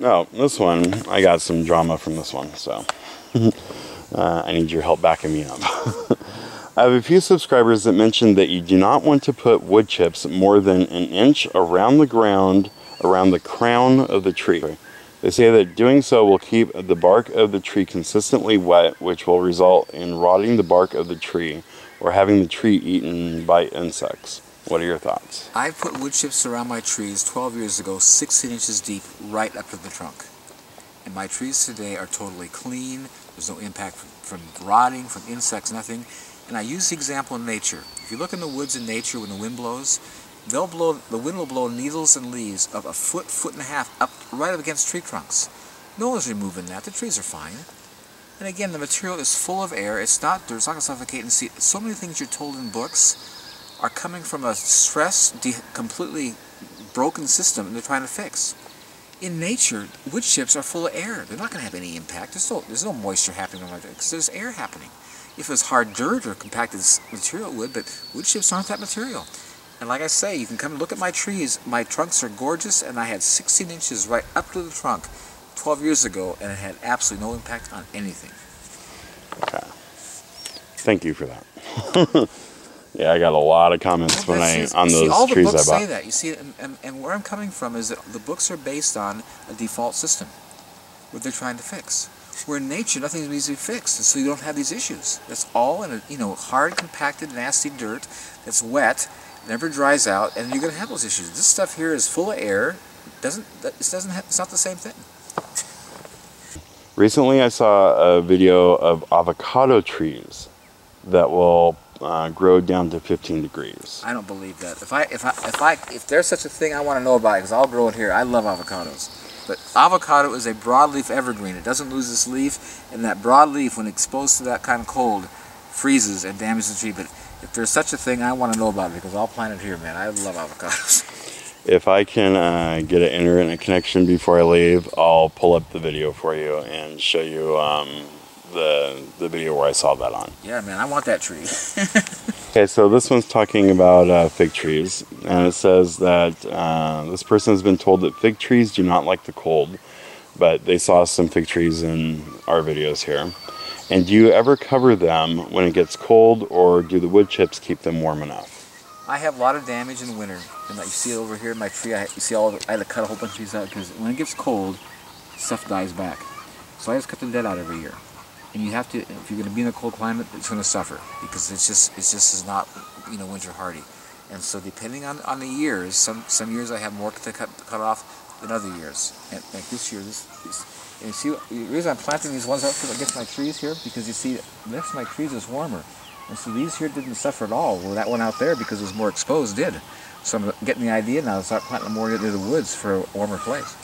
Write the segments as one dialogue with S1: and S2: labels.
S1: Oh, this one, I got some drama from this one, so I need your help backing me up. I have a few subscribers that mentioned that you do not want to put wood chips more than an inch around the ground, around the crown of the tree. They say that doing so will keep the bark of the tree consistently wet, which will result in rotting the bark of the tree or having the tree eaten by insects. What are your thoughts?
S2: I put wood chips around my trees 12 years ago, 16 inches deep, right up to the trunk. And my trees today are totally clean. There's no impact from rotting, from insects, nothing. And I use the example in nature. If you look in the woods in nature when the wind blows, the wind will blow needles and leaves of a foot, foot and a half up, right up against tree trunks. No one's removing that. The trees are fine. And again, the material is full of air. It's not dirt. It's not going to suffocate. And see, so many things you're told in books are coming from a stressed, completely broken system, and they're trying to fix. In nature, wood chips are full of air. They're not going to have any impact. There's no moisture happening on my tree because there's air happening. If it was hard dirt or compacted material, it would, but wood chips aren't that material. And like I say, you can come and look at my trees. My trunks are gorgeous, and I had 16 inches right up to the trunk 12 years ago, and it had absolutely no impact on anything.
S1: Okay. Thank you for that. Yeah, I got a lot of comments on those trees I bought.
S2: All the books say that. You see, and where I'm coming from is that the books are based on a default system, what they're trying to fix. Where in nature, nothing needs to be fixed, and so you don't have these issues. That's all in a hard, compacted, nasty dirt that's wet, never dries out, and you're going to have those issues. This stuff here is full of air. It's not the same thing.
S1: Recently, I saw a video of avocado trees that will grow down to 15 degrees.
S2: I don't believe that. If there's such a thing, I want to know about it because I'll grow it here. I love avocados. But avocado is a broadleaf evergreen. It doesn't lose its leaf, and that broadleaf, when exposed to that kind of cold, freezes and damages the tree. But if there's such a thing, I want to know about it because I'll plant it here, man. I love avocados.
S1: If I can get an internet connection before I leave, I'll pull up the video for you and show you the video where I saw that on.
S2: Yeah, man, I want that tree.
S1: Okay, so this one's talking about fig trees, and it says that this person has been told that fig trees do not like the cold, but they saw some fig trees in our videos here. And do you ever cover them when it gets cold, or do the wood chips keep them warm enough?
S2: I have a lot of damage in the winter, and like you see it over here in my tree. I had to cut a whole bunch of these out because when it gets cold, stuff dies back. So I just cut the dead out every year. And you have to, if you're going to be in a cold climate, it's going to suffer because it's just is not, winter hardy. And so depending on the years, some years I have more to cut off than other years. And like this year, and you see, the reason I'm planting these ones up against my trees here, because you see, next to my trees is warmer. And so these here didn't suffer at all. Well, that one out there, because it was more exposed, did. So I'm getting the idea now to start planting more near the woods for a warmer place.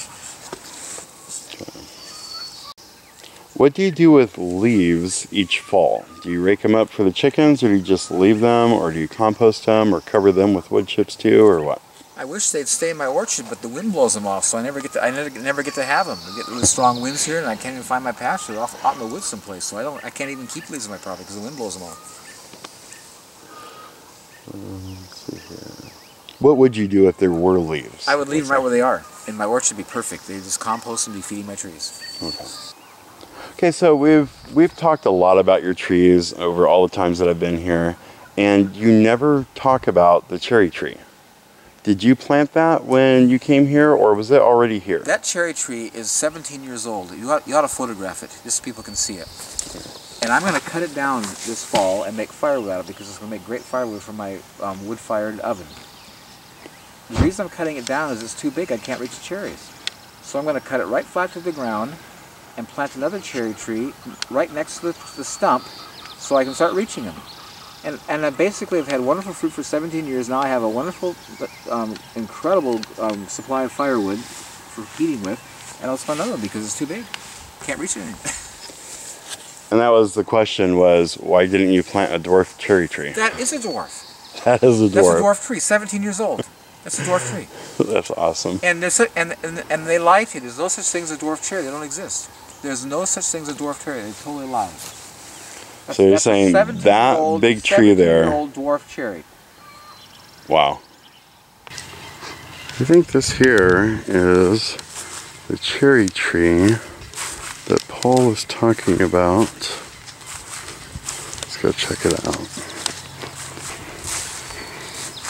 S1: What do you do with leaves each fall? Do you rake them up for the chickens, or do you just leave them, or do you compost them, or cover them with wood chips too, or what?
S2: I wish they'd stay in my orchard, but the wind blows them off, so I never get to have them. We get really strong winds here, and I can't even find my pasture. They're out in the woods someplace, so I can't even keep leaves on my property because the wind blows them off.
S1: Let's see here. What would you do if there were leaves?
S2: I would leave them right where they are, and my orchard would be perfect. They just compost and be feeding my trees.
S1: Okay. Okay, so we've talked a lot about your trees over all the times that I've been here, and you never talk about the cherry tree. Did you plant that when you came here, or was it already here?
S2: That cherry tree is 17 years old. You ought to photograph it, just so people can see it. And I'm going to cut it down this fall and make firewood out of it because it's going to make great firewood for my wood-fired oven. The reason I'm cutting it down is it's too big. I can't reach the cherries. So I'm going to cut it right flat to the ground and plant another cherry tree right next to the stump so I can start reaching them. And I basically have had wonderful fruit for 17 years. Now I have a wonderful, incredible supply of firewood for heating with, and I'll spend another one because it's too big. Can't reach anything.
S1: And that was the question, was why didn't you plant a dwarf cherry tree?
S2: That is a dwarf.
S1: That is a dwarf.
S2: That's a dwarf tree, 17 years old. That's a dwarf tree.
S1: That's awesome.
S2: And they lie to you. There's no such thing as a dwarf cherry. They don't exist. There's no such thing as a dwarf cherry. They totally lie.
S1: So you're saying that big tree there.
S2: 17-year-old dwarf cherry.
S1: Wow. I think this here is the cherry tree that Paul was talking about. Let's go check it out.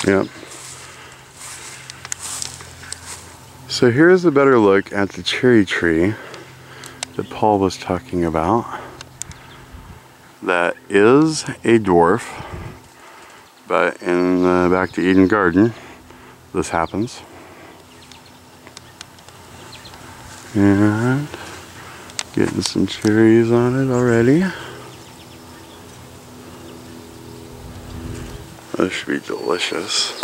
S1: Yep. So here's a better look at the cherry tree that Paul was talking about. That is a dwarf, but in the Back to Eden garden, this happens. And getting some cherries on it already. This should be delicious.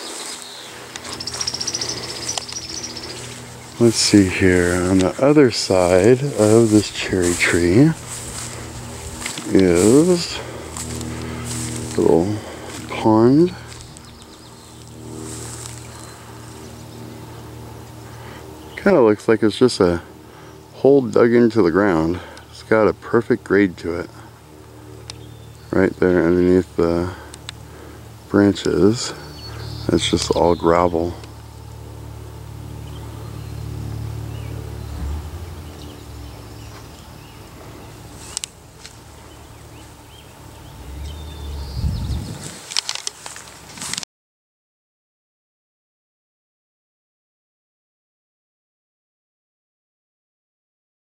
S1: Let's see here, on the other side of this cherry tree is a little pond. Kind of looks like it's just a hole dug into the ground. It's got a perfect grade to it. Right there underneath the branches, it's just all gravel.